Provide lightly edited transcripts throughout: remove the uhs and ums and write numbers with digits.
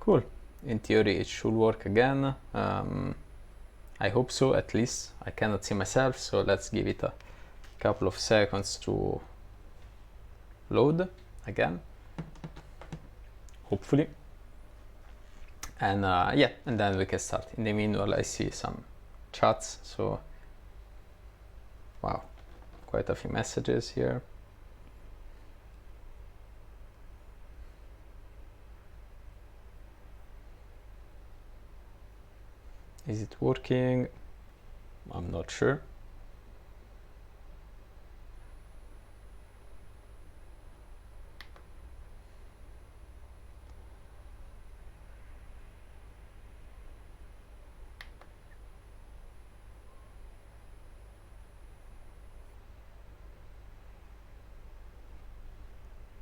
Cool. In theory it should work again. I hope so, at least. I cannot see myself, so let's give it a couple of seconds to load again, hopefully. And yeah, and then we can start. In the meanwhile, I see some chats, so wow, quite a few messages here. Is it working? I'm not sure.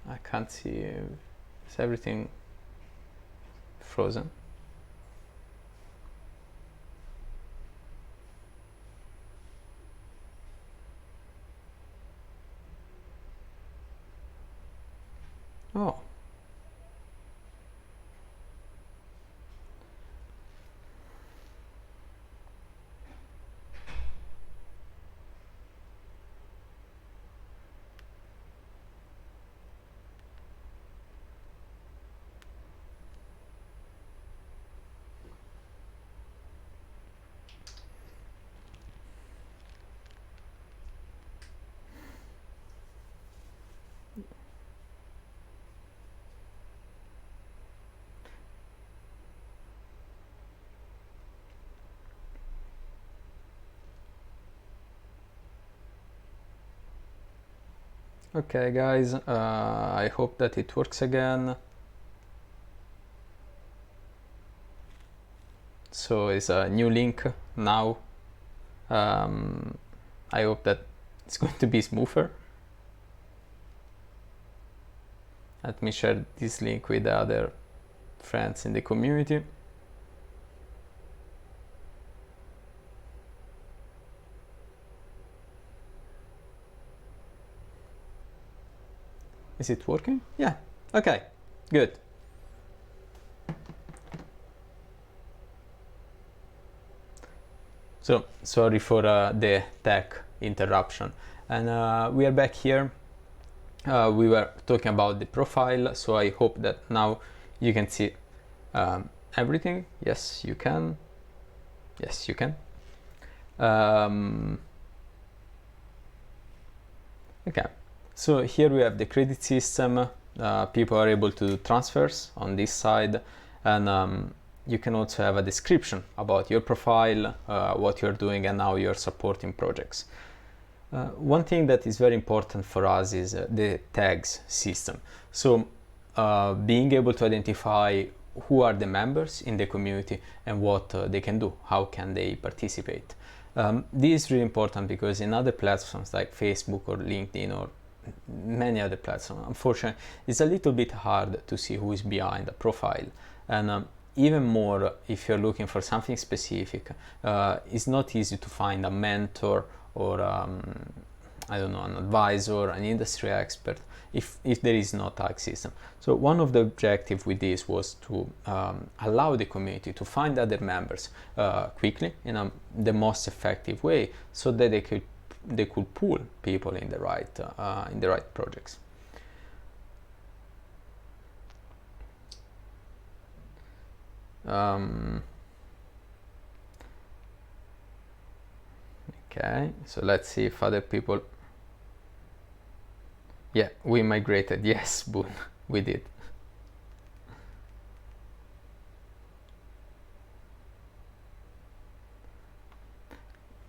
I can't see. Is everything frozen? Oh. Okay guys, I hope that it works again. So it's a new link now. I hope that it's going to be smoother. Let me share this link with the other friends in the community. Is it working? Yeah, okay, good. So, sorry for the tech interruption. And we are back here. We were talking about the profile, so I hope that now you can see everything. Yes, you can. Yes, you can. Okay, so here we have the credit system. People are able to do transfers on this side, and you can also have a description about your profile, what you're doing, and how you're supporting projects. One thing that is very important for us is the tags system. So being able to identify who are the members in the community and what they can do, how can they participate. This is really important because in other platforms like Facebook or LinkedIn or many other platforms, unfortunately, it's a little bit hard to see who is behind a profile. And even more, if you're looking for something specific, it's not easy to find a mentor or I don't know, an advisor, an industry expert, if there is no tag system. So one of the objectives with this was to allow the community to find other members quickly in the most effective way, so that they could pull people in the right projects. Okay, so let's see if other people. Yeah, we migrated. Yes, Boon, we did.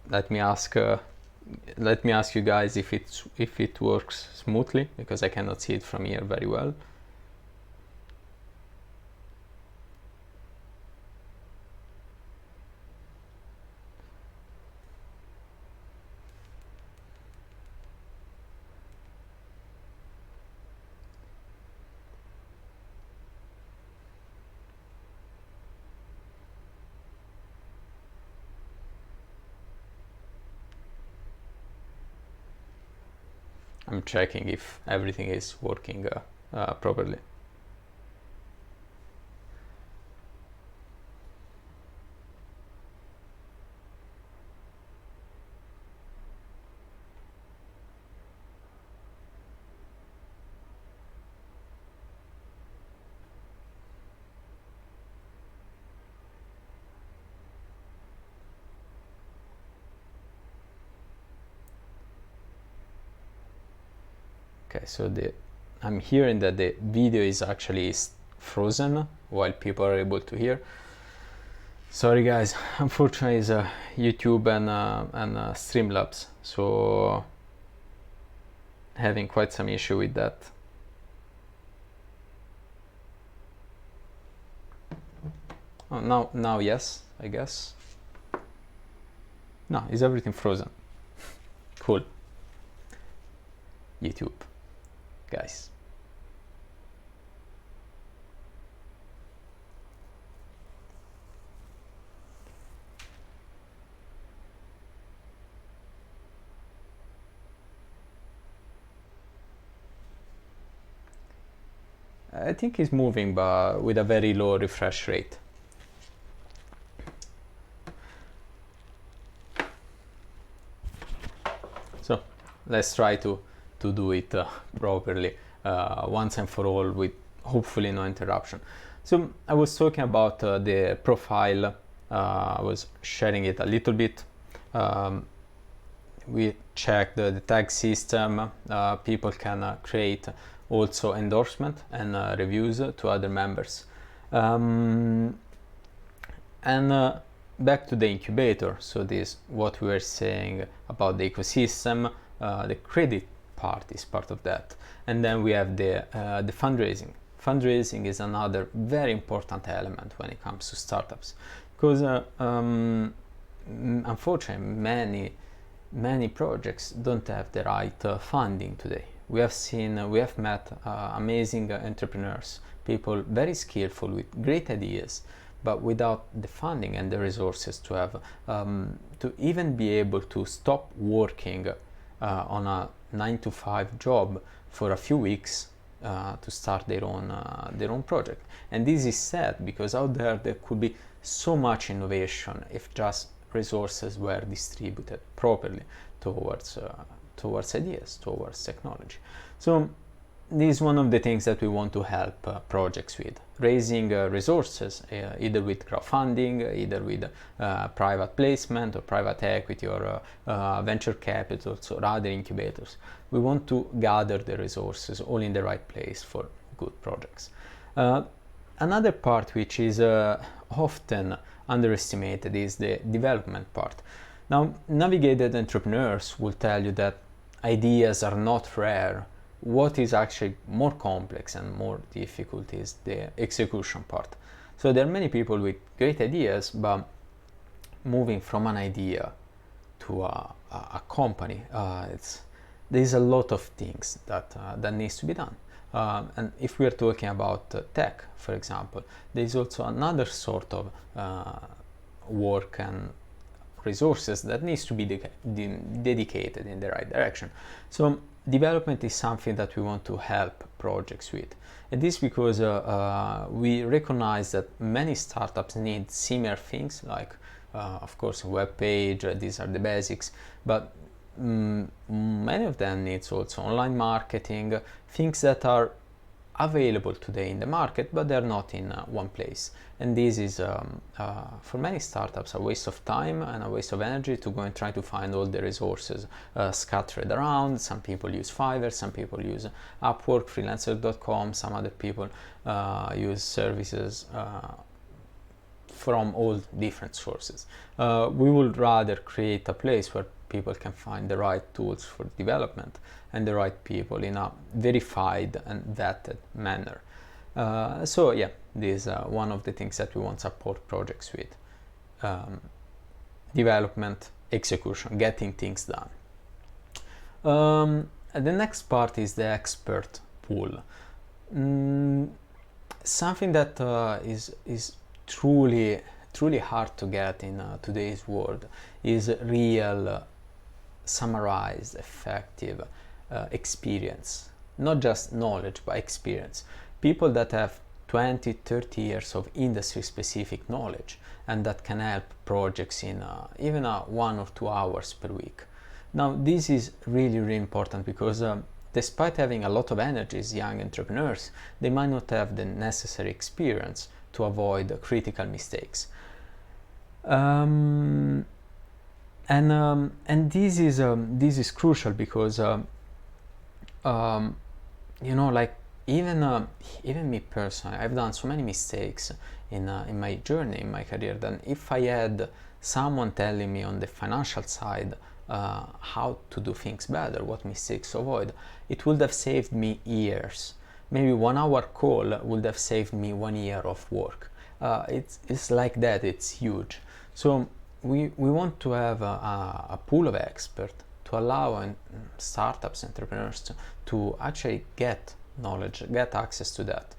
Let me ask you guys if it works smoothly, because I cannot see it from here very well. I'm checking if everything is working properly. Okay, so I'm hearing that the video is actually frozen while people are able to hear. Sorry guys, unfortunately it's YouTube and Streamlabs, so having quite some issue with that. Oh, now yes, I guess. No, is everything frozen? Cool. YouTube, guys. I think it's moving, but with a very low refresh rate. So let's try to do it properly once and for all, with hopefully no interruption. So I was talking about the profile. I was sharing it a little bit. We checked the tag system. People can create also endorsement and reviews to other members. And back to the incubator. So this what we were saying about the ecosystem. The credit part is part of that, and then we have the fundraising. Fundraising is another very important element when it comes to startups, because unfortunately many projects don't have the right funding today. We have met amazing entrepreneurs, people very skillful with great ideas, but without the funding and the resources to have to even be able to stop working on a 9-to-5 job for a few weeks to start their own project. And this is sad, because out there could be so much innovation if just resources were distributed properly towards ideas, towards technology. So this is one of the things that we want to help projects with, raising resources, either with crowdfunding, either with private placement or private equity or venture capitals or other incubators. We want to gather the resources all in the right place for good projects. Another part which is often underestimated is the development part. Now, navigated entrepreneurs will tell you that ideas are not rare. What is actually more complex and more difficult is the execution part. So there are many people with great ideas, but moving from an idea to a company, there's a lot of things that needs to be done. And if we are talking about tech, for example, there's also another sort of work and resources that needs to be dedicated in the right direction. So development is something that we want to help projects with, and this because we recognize that many startups need similar things, like of course a web page. These are the basics, but many of them needs also online marketing, things that are available today in the market, but they're not in one place. And this is for many startups a waste of time and a waste of energy to go and try to find all the resources scattered around. Some people use Fiverr, some people use Upwork, freelancer.com, some other people use services from all different sources. We would rather create a place where people can find the right tools for development and the right people in a verified and vetted manner. So yeah, this is one of the things that we want to support projects with. Development, execution, getting things done. The next part is the expert pool. Something that is truly hard to get in today's world is real, summarized, effective experience. Not just knowledge, but experience. People that have 20-30 years of industry specific knowledge and that can help projects in even 1 or 2 hours per week. Now this is really important, because despite having a lot of energy as young entrepreneurs, they might not have the necessary experience to avoid critical mistakes. And this is crucial, because you know, like even me personally, I've done so many mistakes in my journey, in my career, that if I had someone telling me on the financial side how to do things better, what mistakes to avoid, it would have saved me years. Maybe 1 hour call would have saved me 1 year of work. It's like that. It's huge. So we want to have a pool of experts to allow startups, entrepreneurs to actually get knowledge, get access to that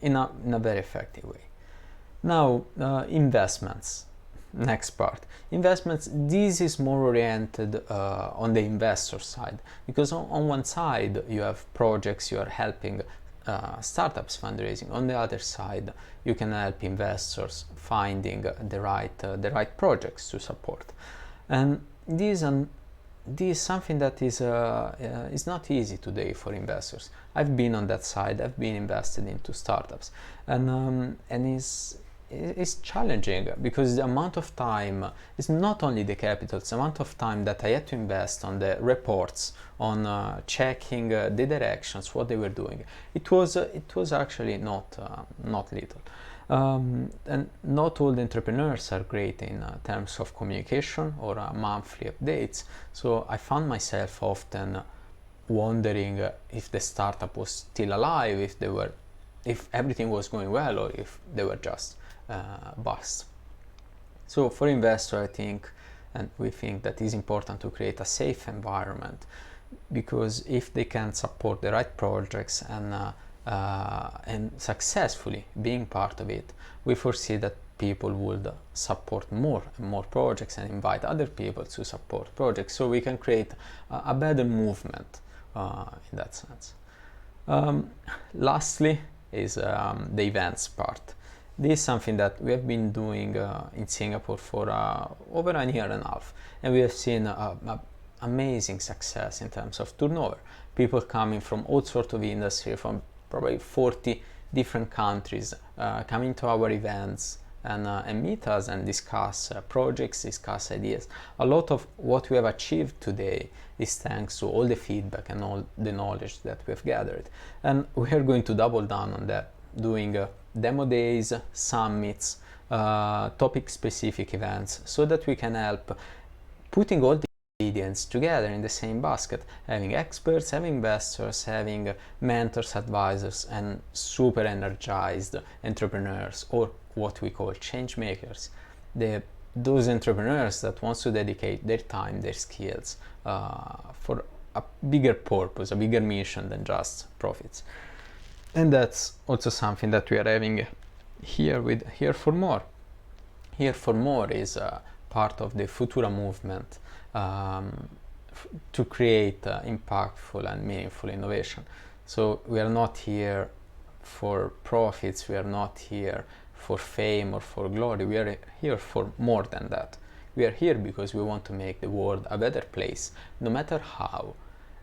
in a very effective way. Now, investments. Next part. Investments, this is more oriented on the investor side, because on one side you have projects, you are helping startups fundraising. On the other side, you can help investors finding the right projects to support. And this is something that is not easy today for investors. I've been on that side. I've been invested into startups, and it's challenging, because the amount of time is not only the capital, it's the amount of time that I had to invest on the reports, on checking the directions, what they were doing. It was actually not little. And not all the entrepreneurs are great in terms of communication or monthly updates. So I found myself often wondering if the startup was still alive, if everything was going well, or if they were just bust. So for investors, I think, and we think, that it's important to create a safe environment, because if they can support the right projects and successfully being part of it, we foresee that people would support more and more projects and invite other people to support projects, so we can create a better movement in that sense. Lastly is the events part. This is something that we have been doing in Singapore for over a year and a half, and we have seen amazing success in terms of turnover. People coming from all sorts of industry, from probably 40 different countries, coming to our events and meet us and discuss projects, discuss ideas. A lot of what we have achieved today is thanks to all the feedback and all the knowledge that we have gathered. And we are going to double down on that, doing demo days, summits, topic-specific events, so that we can help putting all the ingredients together in the same basket, having experts, having investors, having mentors, advisors, and super energized entrepreneurs, or what we call changemakers. Those entrepreneurs that wants to dedicate their time, their skills for a bigger purpose, a bigger mission than just profits. And that's also something that we are having here with Here for More. Here for More is part of the Fvtura movement to create impactful and meaningful innovation. So we are not here for profits, we are not here for fame or for glory, we are here for more than that. We are here because we want to make the world a better place, no matter how,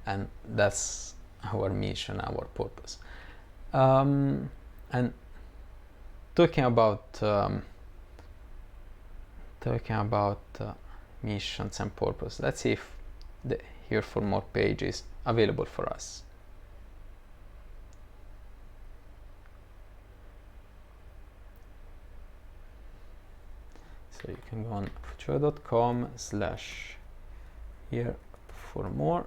and that's our mission, our purpose. And talking about missions and purpose, let's see if the Here for More page is available for us. So you can go on fvtura.com/here for more.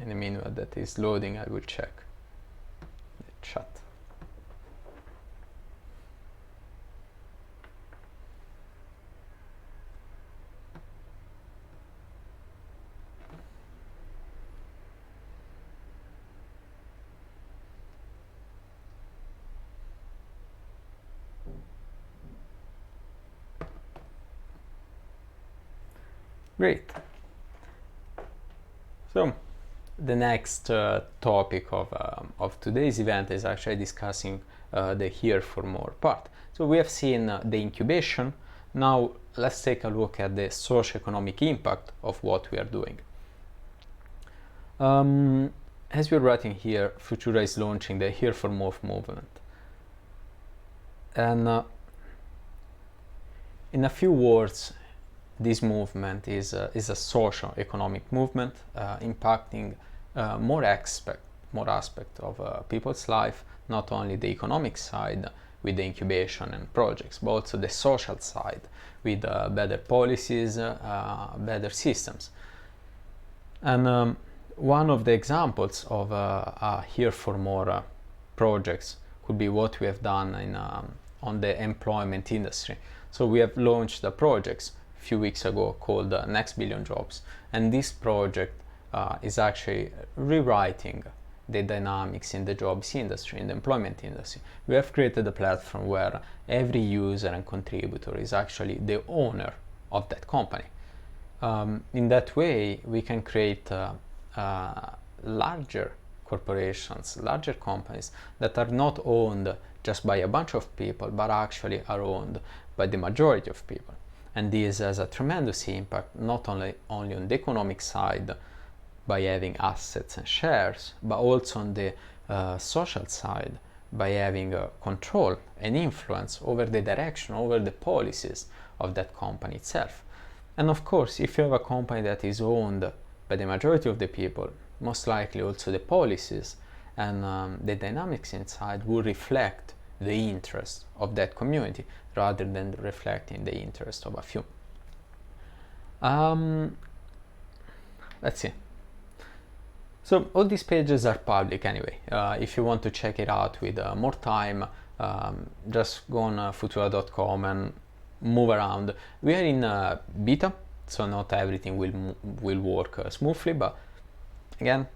In the meanwhile that is loading, I will check the chat. Great. So the next topic of today's event is actually discussing the Here for More part. So we have seen the incubation. Now let's take a look at the socio-economic impact of what we are doing. As we're writing here, Fvtura is launching the Here for More movement. And In a few words, this movement is a socio-economic movement impacting more aspect of people's life, not only the economic side with the incubation and projects, but also the social side with better policies, better systems. And one of the examples of Here for More projects could be what we have done on the employment industry. So we have launched a project a few weeks ago called Next Billion Jobs, and this project is actually rewriting the dynamics in the jobs industry, in the employment industry. We have created a platform where every user and contributor is actually the owner of that company. In that way, we can create larger corporations, larger companies that are not owned just by a bunch of people, but actually are owned by the majority of people. And this has a tremendous impact, not only on the economic side, by having assets and shares, but also on the social side, by having control and influence over the direction, over the policies of that company itself. And of course, if you have a company that is owned by the majority of the people, most likely also the policies and the dynamics inside will reflect the interest of that community rather than reflecting the interest of a few. Let's see. So all these pages are public anyway. If you want to check it out with more time, just go on Fvtura.com and move around. We are in beta, so not everything will work smoothly, but again,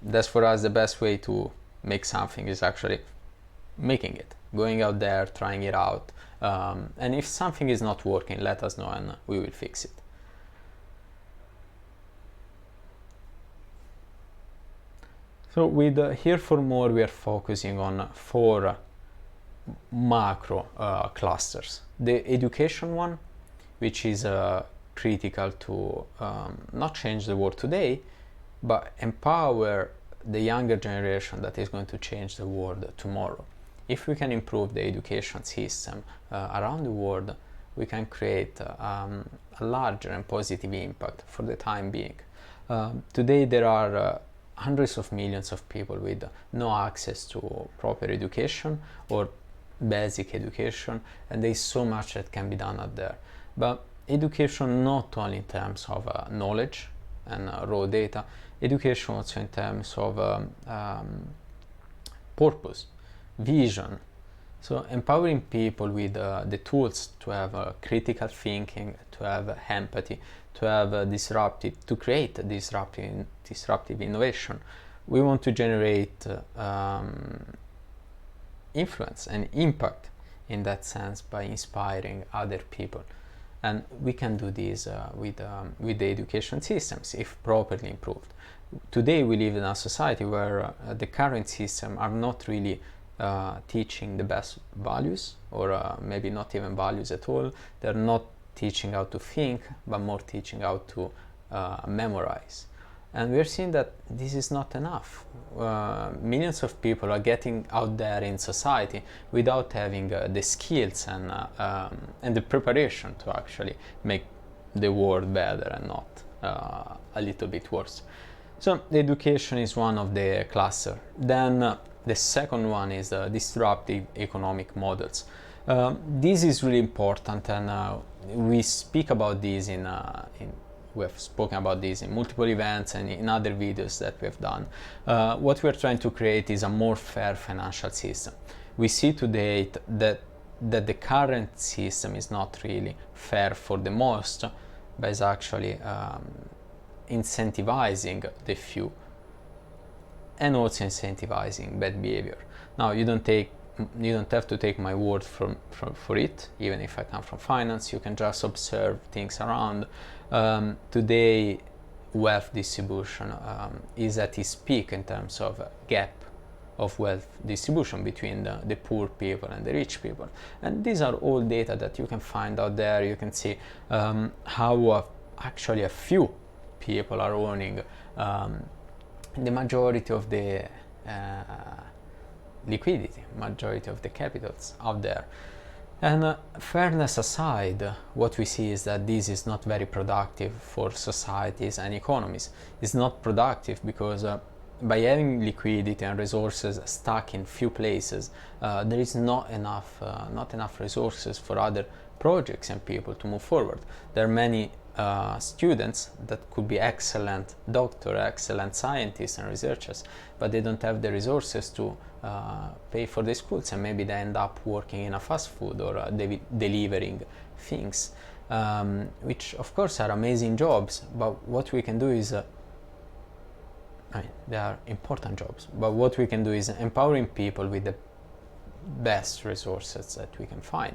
that's for us the best way to make something is actually making it, going out there, trying it out, and if something is not working, let us know and we will fix it. So with Here for More, we are focusing on 4 macro clusters. The education one, which is critical to not change the world today, but empower the younger generation that is going to change the world tomorrow. If we can improve the education system around the world, we can create a larger and positive impact for the time being. Today there are hundreds of millions of people with no access to proper education or basic education, and there is so much that can be done out there. But education not only in terms of knowledge and raw data, education also in terms of purpose, vision. So empowering people with the tools to have critical thinking, to have empathy, to have to create disruptive innovation. We want to generate influence and impact in that sense by inspiring other people. And we can do this with the education systems if properly improved. Today we live in a society where the current system are not really teaching the best values, or maybe not even values at all. They're not teaching how to think, but more teaching how to memorize. And we're seeing that this is not enough. Millions of people are getting out there in society without having the skills and the preparation to actually make the world better and not a little bit worse. So education is one of the cluster. Then the second one is disruptive economic models. This is really important, and we speak about this we have spoken about this in multiple events and in other videos that we have done. What we're trying to create is a more fair financial system. We see today that the current system is not really fair for the most, but is actually incentivizing the few and also incentivizing bad behavior. Now you don't have to take my word for it, even if I come from finance. You can just observe things around. Today wealth distribution is at its peak in terms of gap of wealth distribution between the poor people and the rich people, and these are all data that you can find out there. You can see how actually a few people are owning the majority of the liquidity, majority of the capitals out there. And fairness aside, what we see is that this is not very productive for societies and economies. It's not productive because by having liquidity and resources stuck in few places, there is not enough resources for other projects and people to move forward. There are many students that could be excellent doctors, excellent scientists and researchers, but they don't have the resources to pay for the schools, and maybe they end up working in a fast food or delivering things, which of course are amazing jobs, but what we can do is they are important jobs, but what we can do is empowering people with the best resources that we can find.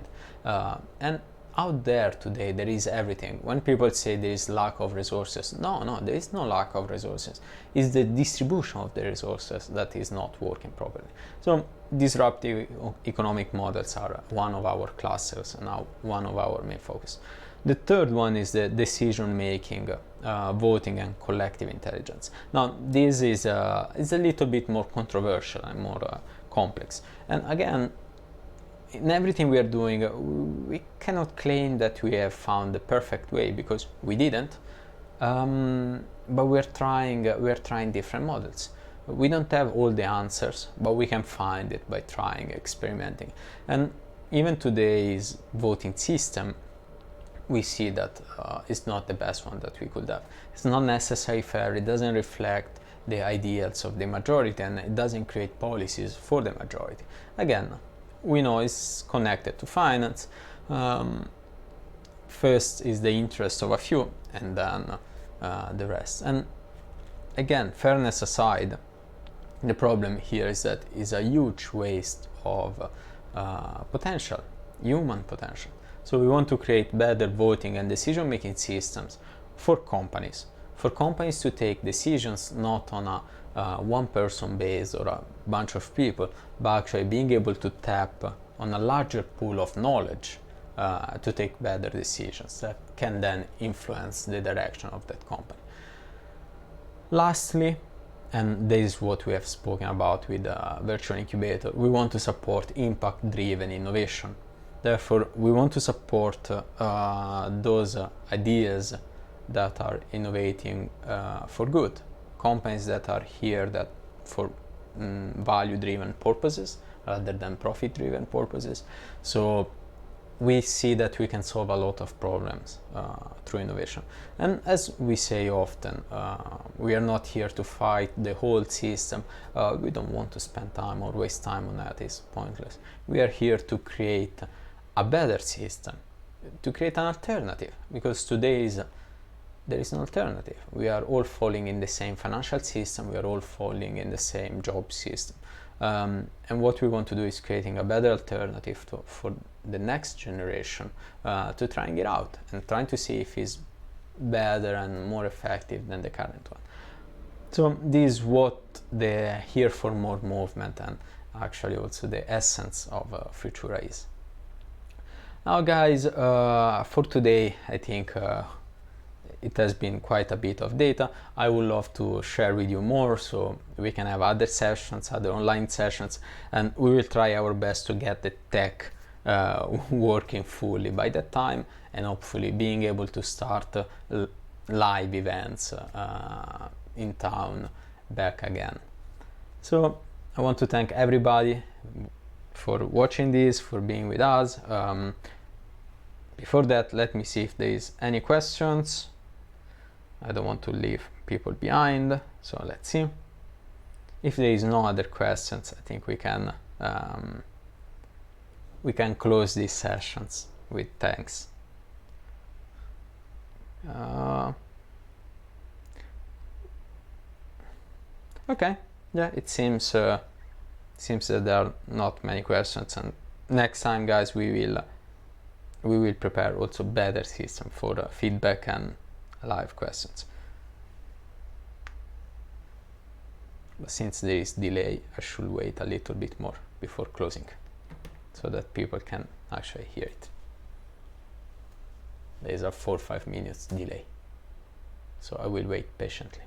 And out there today there is everything. When people say there is lack of resources, no, there is no lack of resources. It's the distribution of the resources that is not working properly. So disruptive economic models are one of our clusters and now one of our main focus. The third one is the decision making, voting and collective intelligence. Now this is a little bit more controversial and more complex, and again, in everything we are doing, we cannot claim that we have found the perfect way, because we didn't. But we're trying different models. We don't have all the answers, but we can find it by trying, experimenting. And even today's voting system, we see that it's not the best one that we could have. It's not necessarily fair. It doesn't reflect the ideals of the majority, and it doesn't create policies for the majority. Again, we know it's connected to finance. First is the interest of a few, and then the rest. And again, fairness aside, the problem here is that it's a huge waste of potential, human potential. So we want to create better voting and decision-making systems for companies to take decisions not on a one-person base or a bunch of people, but actually being able to tap on a larger pool of knowledge to take better decisions that can then influence the direction of that company. Lastly, and this is what we have spoken about with Virtual Incubator, we want to support impact-driven innovation. Therefore, we want to support those ideas that are innovating for good, companies that are here that for value-driven purposes rather than profit-driven purposes. So we see that we can solve a lot of problems through innovation. And as we say often, we are not here to fight the whole system. We don't want to spend time or waste time on that. It's pointless. We are here to create a better system, to create an alternative, because today there is an alternative. We are all falling in the same financial system, we are all falling in the same job system. And what we want to do is creating a better alternative for the next generation, to trying it out and trying to see if it's better and more effective than the current one. So this is what the Here for More movement and actually also the essence of Fvtura is. Now guys, for today I think it has been quite a bit of data. I would love to share with you more so we can have other sessions, other online sessions, and we will try our best to get the tech working fully by that time, and hopefully being able to start live events in town back again. So I want to thank everybody for watching this, for being with us. Before that, let me see if there is any questions. I don't want to leave people behind, so let's see. If there is no other questions, I think we can close these sessions with thanks. Okay, yeah, it seems that there are not many questions, and next time, guys, we will prepare also better system for feedback and live questions. But since there is delay, I should wait a little bit more before closing so that people can actually hear it. There is a 4-5 minutes delay, so I will wait patiently.